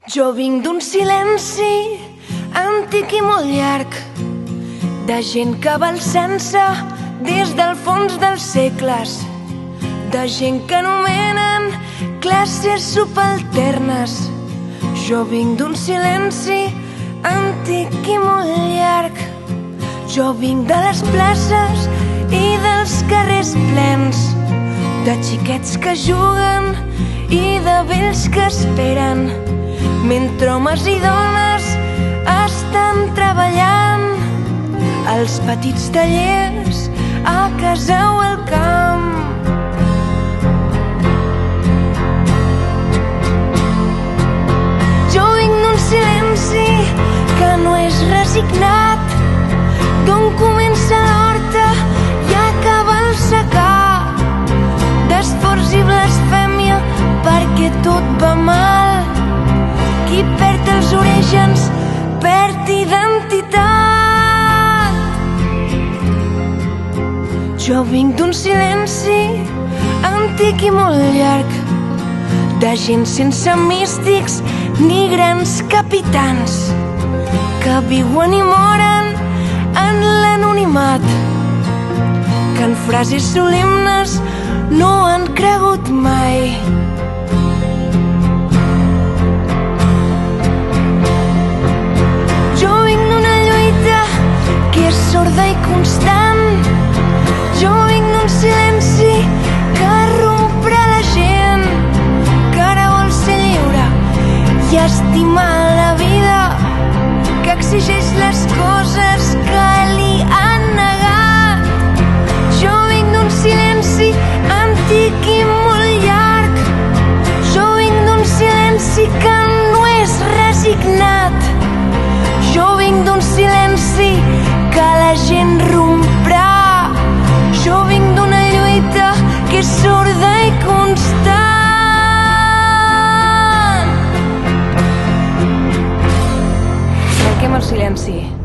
Jo vinc d'un silenci antic i molt llarg, de gent que va al sense des del fons dels segles, de gent que anomenen classes subalternes. Jo vinc d'un silenci antic i molt llarg. Jo vinc de les places i dels carrers plens, de xiquets que juguen i de vells que esperen, mentre homes i dones estan treballant als petits tallers, a casa o al camp. Jo vinc d'un silenci que no és resignat, d'on comença l'horta i acaba el secà, d'esforç i blasfèmia perquè tot va mal. Qui perd els orígens perd identitat. Jo vinc d'un silenci antic i molt llarg, de gent sense místics ni grans capitans, que viuen i moren en l'anonimat, que en frases solemnes no han cregut mai. Jo vinc d'una lluita que és sorda i constant. Jo vinc d'un silenci que romprà la gent, que ara vol ser lliure i estimar la vida, que exigeix les coses que li han negat. Jo vinc d'un silenci antic i molt llarg. Jo vinc d'un silenci que no és resignat. Jo vinc d'un silenci que la gent romprà. Jo vinc d'una lluita que és sorda i constant. Cerquem el silenci.